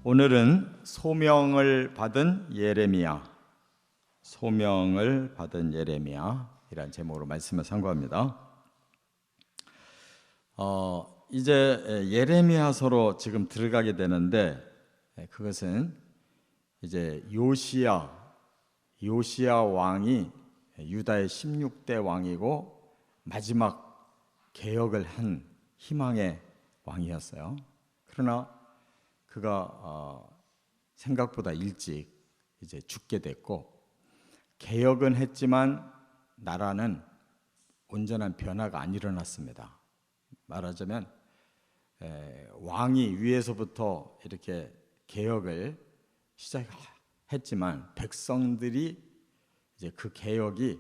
오늘은 소명을 받은 예레미야, 소명을 받은 예레미야이란 제목으로 말씀을 상고합니다. 이제 예레미야서로 지금 들어가게 되는데, 그것은 이제 요시야 왕이 유다의 16대 왕이고 마지막 개혁을 한 희망의 왕이었어요. 그러나 그가 생각보다 일찍 이제 죽게 됐고, 개혁은 했지만 나라는 온전한 변화가 안 일어났습니다. 말하자면 왕이 위에서부터 이렇게 개혁을 시작했지만 백성들이 이제 그 개혁이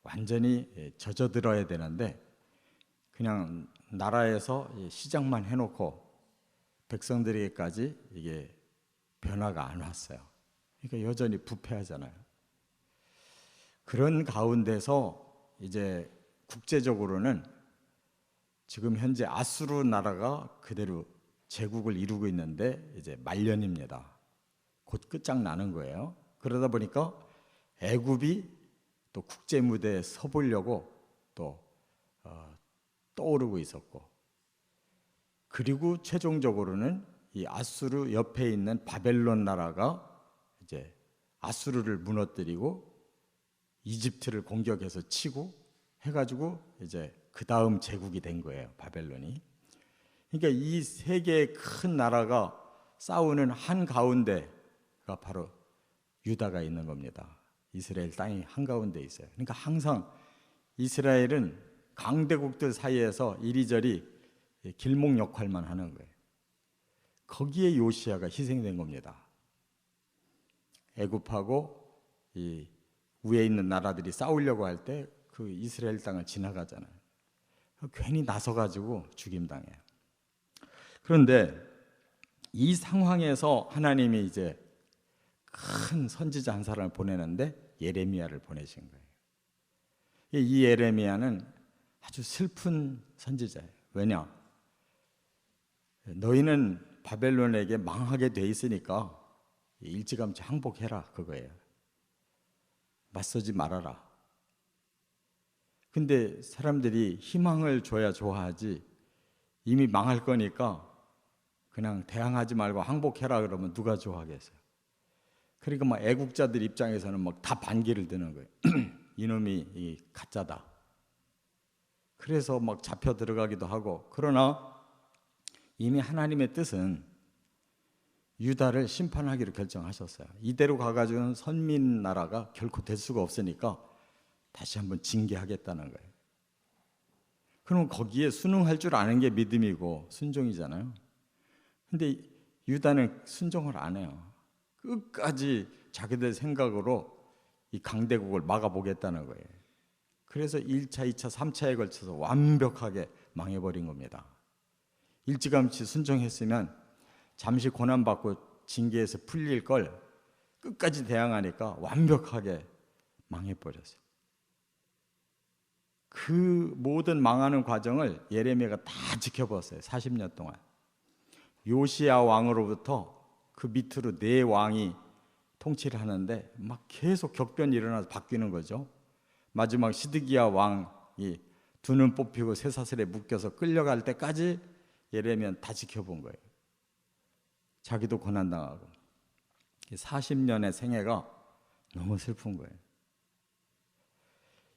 완전히 젖어들어야 되는데 그냥 나라에서 시작만 해놓고 백성들에게까지 이게 변화가 안 왔어요. 그러니까 여전히 부패하잖아요. 그런 가운데서 이제 국제적으로는 지금 현재 아수르 나라가 그대로 제국을 이루고 있는데 이제 말년입니다. 곧 끝장나는 거예요. 그러다 보니까 애굽이 또 국제 무대에 서보려고 또 떠오르고 있었고, 그리고 최종적으로는 이 아수르 옆에 있는 바벨론 나라가 이제 아수르를 무너뜨리고 이집트를 공격해서 치고 해가지고 이제 그 다음 제국이 된 거예요, 바벨론이. 그러니까 이 세 개의 큰 나라가 싸우는 한 가운데가 바로 유다가 있는 겁니다. 이스라엘 땅이 한 가운데 있어요. 그러니까 항상 이스라엘은 강대국들 사이에서 이리저리 길목 역할만 하는 거예요. 거기에 요시야가 희생된 겁니다. 애굽하고 이 위에 있는 나라들이 싸우려고 할 때 그 이스라엘 땅을 지나가잖아요. 괜히 나서가지고 죽임당해요. 그런데 이 상황에서 하나님이 이제 큰 선지자 한 사람을 보내는데 예레미야를 보내신 거예요. 이 예레미야는 아주 슬픈 선지자예요. 왜냐? 너희는 바벨론에게 망하게 돼 있으니까 일찌감치 항복해라, 그거예요. 맞서지 말아라. 근데 사람들이 희망을 줘야 좋아하지, 이미 망할 거니까 그냥 대항하지 말고 항복해라 그러면 누가 좋아하겠어요? 그러니까 막 애국자들 입장에서는 막 다 반기를 드는 거예요. 이놈이 가짜다. 그래서 막 잡혀 들어가기도 하고. 그러나 이미 하나님의 뜻은 유다를 심판하기로 결정하셨어요. 이대로 가가지고는 선민 나라가 결코 될 수가 없으니까 다시 한번 징계하겠다는 거예요. 그럼 거기에 순응할 줄 아는 게 믿음이고 순종이잖아요. 근데 유다는 순종을 안 해요. 끝까지 자기들 생각으로 이 강대국을 막아보겠다는 거예요. 그래서 1차, 2차, 3차에 걸쳐서 완벽하게 망해버린 겁니다. 일찌감치 순종했으면 잠시 고난받고 징계에서 풀릴 걸 끝까지 대항하니까 완벽하게 망해버렸어요. 그 모든 망하는 과정을 예레미야가 다 지켜봤어요. 40년 동안. 요시야 왕으로부터 그 밑으로 네 왕이 통치를 하는데 막 계속 격변이 일어나서 바뀌는 거죠. 마지막 시드기야 왕이 두 눈 뽑히고 쇠사슬에 묶여서 끌려갈 때까지 예레미야는 다 지켜본 거예요. 자기도 고난당하고. 40년의 생애가 너무 슬픈 거예요.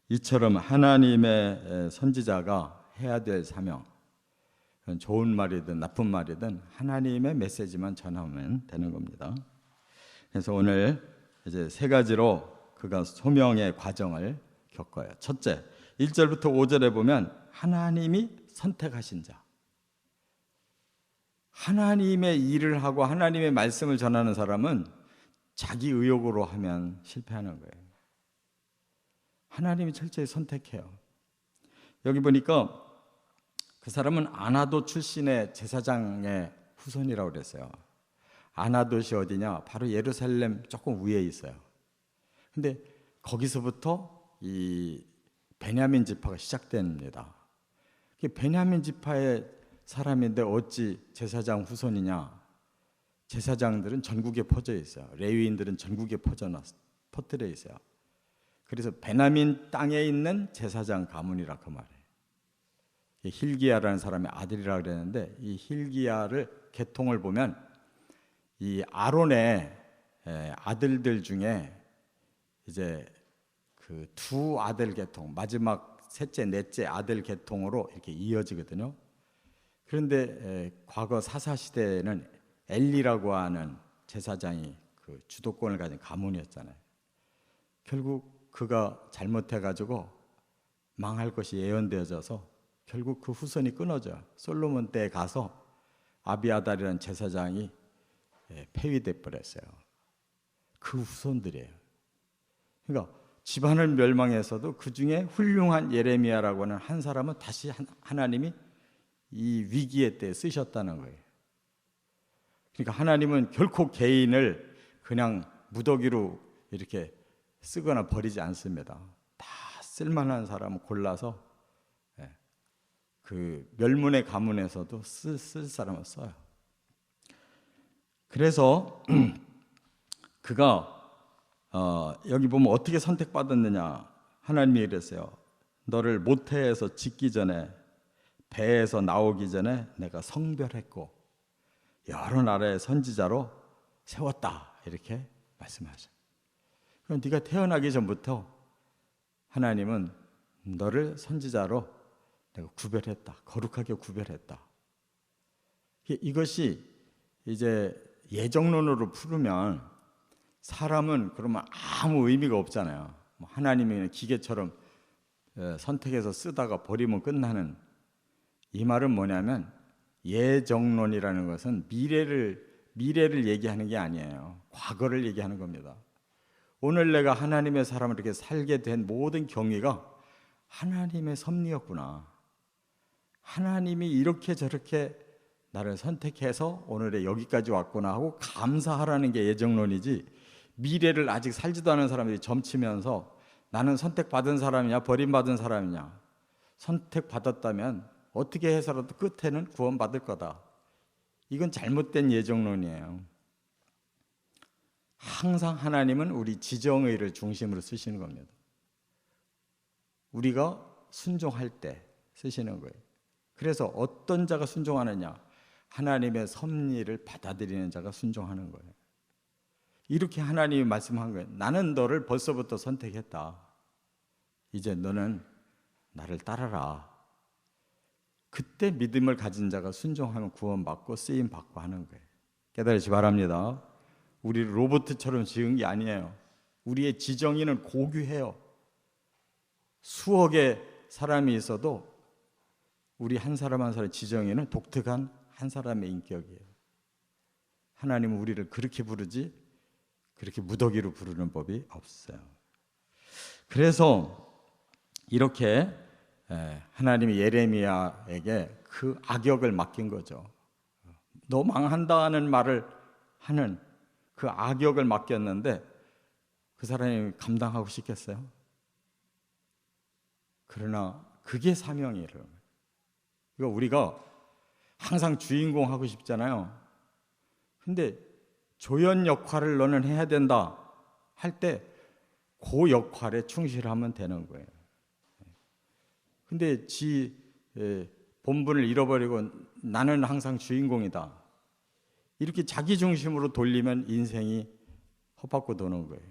이처럼 하나님의 선지자가 해야 될 사명, 좋은 말이든 나쁜 말이든 하나님의 메시지만 전하면 되는 겁니다. 그래서 오늘 이제 세 가지로 그가 소명의 과정을 겪어요. 첫째, 1절부터 5절에 보면 하나님이 선택하신 자. 하나님의 일을 하고 하나님의 말씀을 전하는 사람은 자기 의욕으로 하면 실패하는 거예요. 하나님이 철저히 선택해요. 여기 보니까 그 사람은 아나돗 출신의 제사장의 후손이라고 그랬어요. 아나돗이 어디냐? 바로 예루살렘 조금 위에 있어요. 근데 거기서부터 이 베냐민 지파가 시작됩니다. 베냐민 지파의 사람인데 어찌 제사장 후손이냐? 제사장들은 전국에 퍼져 있어요. 레위인들은 전국에 퍼뜨려 있어요. 그래서 베냐민 땅에 있는 제사장 가문이라 그 말이에요. 힐기야라는 사람의 아들이라 그랬는데, 이 힐기야를 계통을 보면 이 아론의 아들들 중에 이제 그 두 아들 계통, 마지막 셋째, 넷째 아들 계통으로 이렇게 이어지거든요. 그런데 과거 사사 시대에는 엘리라고 하는 제사장이 그 주도권을 가진 가문이었잖아요. 결국 그가 잘못해가지고 망할 것이 예언되어져서 결국 그 후손이 끊어져. 솔로몬 때에 가서 아비아달이라는 제사장이 폐위돼 버렸어요. 그 후손들이에요. 그러니까 집안을 멸망해서도 그 중에 훌륭한 예레미야라고 하는 한 사람은 다시 하나님이 이 위기의 때에 쓰셨다는 거예요. 그러니까 하나님은 결코 개인을 그냥 무더기로 이렇게 쓰거나 버리지 않습니다. 다 쓸만한 사람을 골라서 그 멸문의 가문에서도 쓸 사람을 써요. 그래서 그가 여기 보면 어떻게 선택받았느냐. 하나님이 이랬어요. 너를 모태에서 짓기 전에, 배에서 나오기 전에 내가 성별했고 여러 나라의 선지자로 세웠다, 이렇게 말씀하셔요. 그럼 네가 태어나기 전부터 하나님은 너를 선지자로 내가 구별했다, 거룩하게 구별했다. 이것이 이제 예정론으로 풀으면 사람은 그러면 아무 의미가 없잖아요. 하나님이 기계처럼 선택해서 쓰다가 버리면 끝나는. 이 말은 뭐냐면 예정론이라는 것은 미래를 얘기하는 게 아니에요. 과거를 얘기하는 겁니다. 오늘 내가 하나님의 사람을 이렇게 살게 된 모든 경위가 하나님의 섭리였구나. 하나님이 이렇게 저렇게 나를 선택해서 오늘에 여기까지 왔구나 하고 감사하라는 게 예정론이지, 미래를 아직 살지도 않은 사람들이 점치면서 나는 선택받은 사람이냐 버림받은 사람이냐, 선택받았다면 어떻게 해서라도 끝에는 구원받을 거다. 이건 잘못된 예정론이에요. 항상 하나님은 우리 지정의를 중심으로 쓰시는 겁니다. 우리가 순종할 때 쓰시는 거예요. 그래서 어떤 자가 순종하느냐, 하나님의 섭리를 받아들이는 자가 순종하는 거예요. 이렇게 하나님이 말씀한 거예요. 나는 너를 벌써부터 선택했다. 이제 너는 나를 따라라. 그때 믿음을 가진 자가 순종하면 구원받고 쓰임받고 하는 거예요. 깨달으시 바랍니다. 우리를 로봇처럼 지은 게 아니에요. 우리의 지정의는 고귀해요. 수억의 사람이 있어도 우리 한 사람 한 사람의 지정의는 독특한 한 사람의 인격이에요. 하나님은 우리를 그렇게 부르지 그렇게 무더기로 부르는 법이 없어요. 그래서 이렇게 하나님이 예레미야에게 그 악역을 맡긴 거죠. 너 망한다는 말을 하는 그 악역을 맡겼는데 그 사람이 감당하고 싶겠어요? 그러나 그게 사명이에요. 그러니까 우리가 항상 주인공 하고 싶잖아요. 근데 조연 역할을 너는 해야 된다 할 때 그 역할에 충실하면 되는 거예요. 근데 본분을 잃어버리고 나는 항상 주인공이다, 이렇게 자기 중심으로 돌리면 인생이 헛바꿔 도는 거예요.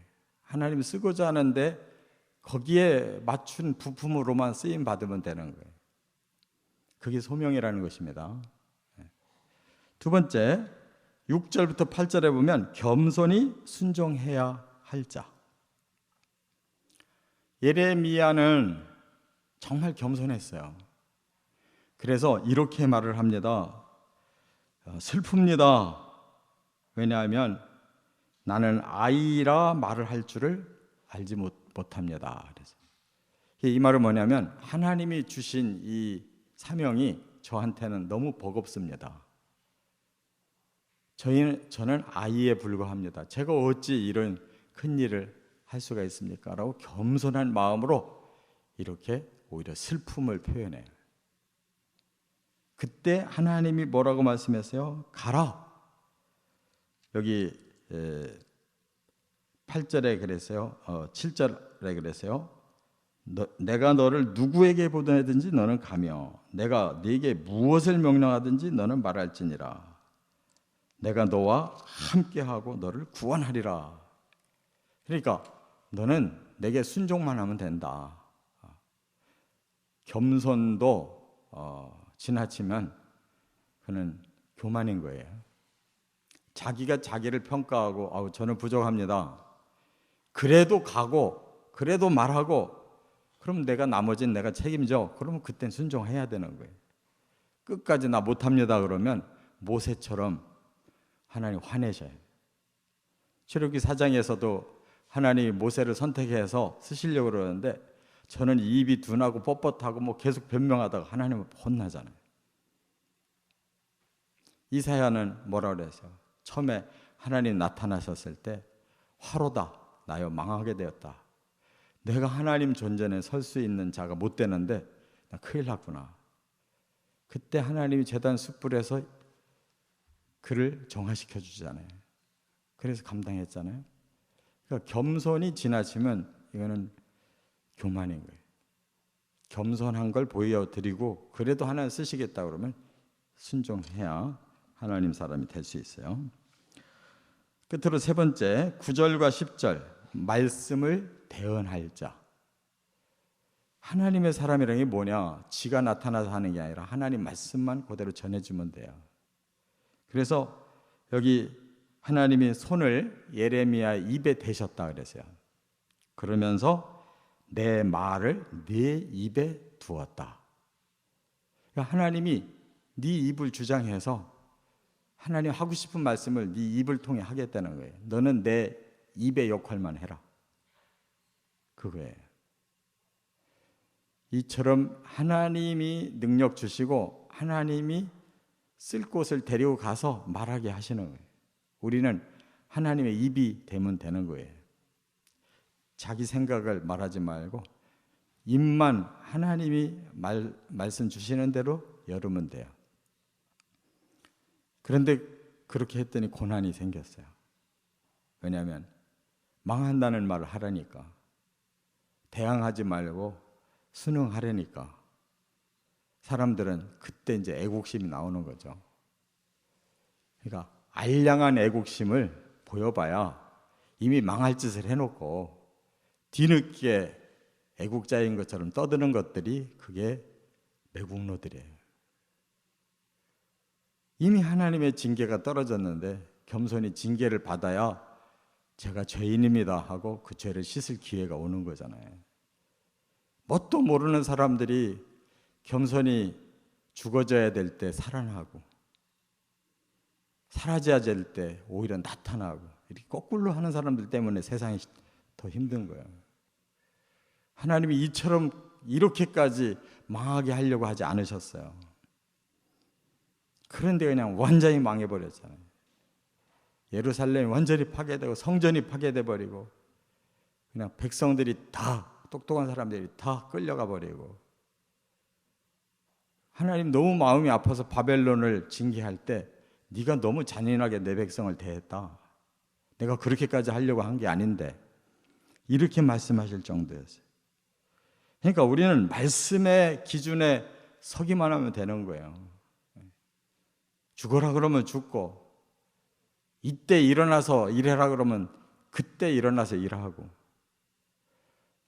하나님 쓰고자 하는데 거기에 맞춘 부품으로만 쓰임 받으면 되는 거예요. 그게 소명이라는 것입니다. 두 번째, 6절부터 8절에 보면 겸손히 순종해야 할 자. 예레미야는 정말 겸손했어요. 그래서 이렇게 말을 합니다. 슬픕니다. 왜냐하면 나는 아이라 말을 할 줄을 알지 못합니다. 그래서 이 말은 뭐냐면 하나님이 주신 이 사명이 저한테는 너무 버겁습니다. 저는 아이에 불과합니다. 제가 어찌 이런 큰 일을 할 수가 있습니까? 라고 겸손한 마음으로 이렇게 오히려 슬픔을 표현해요. 그때 하나님이 뭐라고 말씀했어요? 가라. 여기 8절에 그랬어요. 7절에 그랬어요. 내가 너를 누구에게 보내든지 너는 가며 내가 네게 무엇을 명령하든지 너는 말할지니라. 내가 너와 함께하고 너를 구원하리라. 그러니까 너는 내게 순종만 하면 된다. 겸손도 지나치면 그는 교만인 거예요. 자기가 자기를 평가하고 저는 부족합니다. 그래도 가고 그래도 말하고 그럼 나머지는 내가 책임져. 그러면 그땐 순종해야 되는 거예요. 끝까지 나 못합니다 그러면 모세처럼 하나님 화내셔요. 출애굽기 4장에서도 하나님이 모세를 선택해서 쓰시려고 그러는데 저는 입이 둔하고 뻣뻣하고 계속 변명하다가 하나님은 혼나잖아요. 이사야는 뭐라 그랬어요? 처음에 하나님 나타나셨을 때 화로다 나여 망하게 되었다. 내가 하나님 존전에 설 수 있는 자가 못 되는데 나 큰일 났구나. 그때 하나님이 제단 숯불에서 그를 정화시켜 주잖아요. 그래서 감당했잖아요. 그러니까 겸손이 지나치면 이거는 교만인 거예요. 겸손한 걸 보여드리고 그래도 하나님 쓰시겠다 그러면 순종해야 하나님 사람이 될 수 있어요. 끝으로 세 번째 9절과 10절 말씀을 대언할 자. 하나님의 사람이라는 게 뭐냐? 지가 나타나서 하는 게 아니라 하나님 말씀만 그대로 전해주면 돼요. 그래서 여기 하나님이 손을 예레미야 입에 대셨다 그랬어요. 그러면서 내 말을 네 입에 두었다. 그러니까 하나님이 네 입을 주장해서 하나님 하고 싶은 말씀을 네 입을 통해 하겠다는 거예요. 너는 내 입의 역할만 해라. 그거예요. 이처럼 하나님이 능력 주시고 하나님이 쓸 곳을 데리고 가서 말하게 하시는 거예요. 우리는 하나님의 입이 되면 되는 거예요. 자기 생각을 말하지 말고 입만 하나님이 말씀 주시는 대로 열으면 돼요. 그런데 그렇게 했더니 고난이 생겼어요. 왜냐하면 망한다는 말을 하라니까. 대항하지 말고 순응하려니까. 사람들은 그때 이제 애국심이 나오는 거죠. 그러니까 알량한 애국심을 보여봐야 이미 망할 짓을 해놓고 뒤늦게 애국자인 것처럼 떠드는 것들이 그게 매국노들이에요. 이미 하나님의 징계가 떨어졌는데 겸손히 징계를 받아야 제가 죄인입니다 하고 그 죄를 씻을 기회가 오는 거잖아요. 뭣도 모르는 사람들이 겸손히 죽어져야 될 때 살아나고 사라져야 될 때 오히려 나타나고 이렇게 거꾸로 하는 사람들 때문에 세상이 더 힘든 거예요. 하나님이 이처럼 이렇게까지 망하게 하려고 하지 않으셨어요. 그런데 그냥 완전히 망해버렸잖아요. 예루살렘이 완전히 파괴되고 성전이 파괴돼 버리고 그냥 백성들이 다 똑똑한 사람들이 다 끌려가 버리고 하나님 너무 마음이 아파서 바벨론을 징계할 때 네가 너무 잔인하게 내 백성을 대했다. 내가 그렇게까지 하려고 한 게 아닌데 이렇게 말씀하실 정도였어요. 그러니까 우리는 말씀의 기준에 서기만 하면 되는 거예요. 죽어라 그러면 죽고 이때 일어나서 일해라 그러면 그때 일어나서 일하고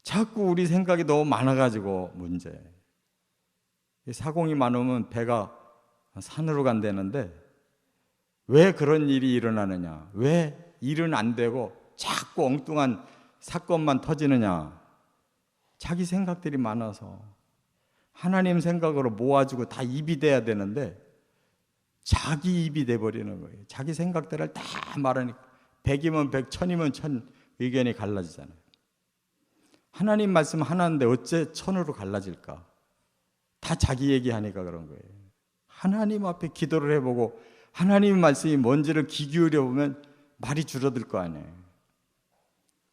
자꾸 우리 생각이 너무 많아가지고 문제. 사공이 많으면 배가 산으로 간다는데 왜 그런 일이 일어나느냐? 왜 일은 안 되고 자꾸 엉뚱한 사건만 터지느냐? 자기 생각들이 많아서 하나님 생각으로 모아주고 다 입이 돼야 되는데 자기 입이 돼버리는 거예요. 자기 생각들을 다 말하니까 100이면 100, 1000이면 1000 의견이 갈라지잖아요. 하나님 말씀 하나인데 어째 1000으로 갈라질까? 다 자기 얘기하니까 그런 거예요. 하나님 앞에 기도를 해보고 하나님 말씀이 뭔지를 귀 기울여 보면 말이 줄어들 거 아니에요.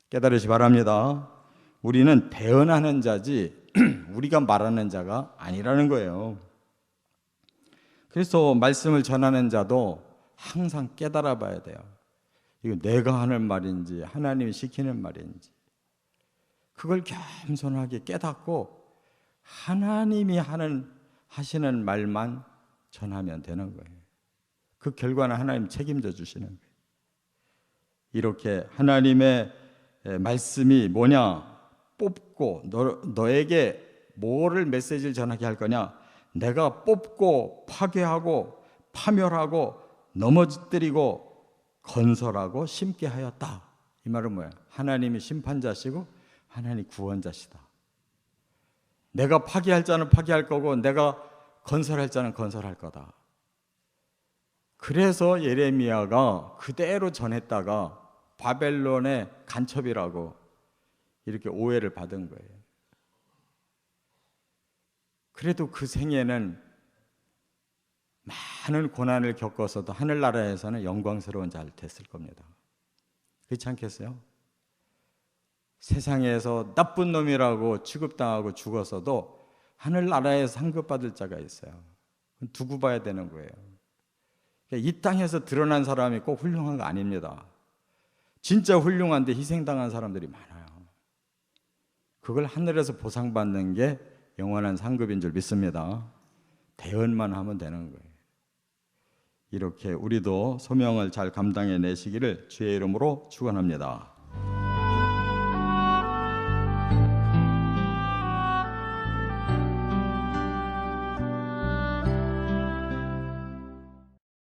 깨달으시 바랍니다. 우리는 대언하는 자지 우리가 말하는 자가 아니라는 거예요. 그래서 말씀을 전하는 자도 항상 깨달아 봐야 돼요. 이거 내가 하는 말인지 하나님이 시키는 말인지 그걸 겸손하게 깨닫고 하나님이 하시는 말만 전하면 되는 거예요. 그 결과는 하나님 책임져 주시는 거예요. 이렇게 하나님의 말씀이 뭐냐? 뽑고 너에게 뭐를 메시지를 전하게 할 거냐? 내가 뽑고 파괴하고 파멸하고 넘어뜨리고 건설하고 심게 하였다. 이 말은 뭐야? 하나님이 심판자시고 하나님이 구원자시다. 내가 파괴할 자는 파괴할 거고 내가 건설할 자는 건설할 거다. 그래서 예레미야가 그대로 전했다가 바벨론의 간첩이라고 이렇게 오해를 받은 거예요. 그래도 그 생애는 많은 고난을 겪어서도 하늘나라에서는 영광스러운 잘 됐을 겁니다. 그렇지 않겠어요? 세상에서 나쁜 놈이라고 취급당하고 죽었어도 하늘나라에 상급받을 자가 있어요. 두고 봐야 되는 거예요. 이 땅에서 드러난 사람이 꼭 훌륭한 거 아닙니다. 진짜 훌륭한데 희생당한 사람들이 많아요. 그걸 하늘에서 보상받는 게 영원한 상급인 줄 믿습니다. 대언만 하면 되는 거예요. 이렇게 우리도 소명을 잘 감당해 내시기를 주의 이름으로 축원합니다.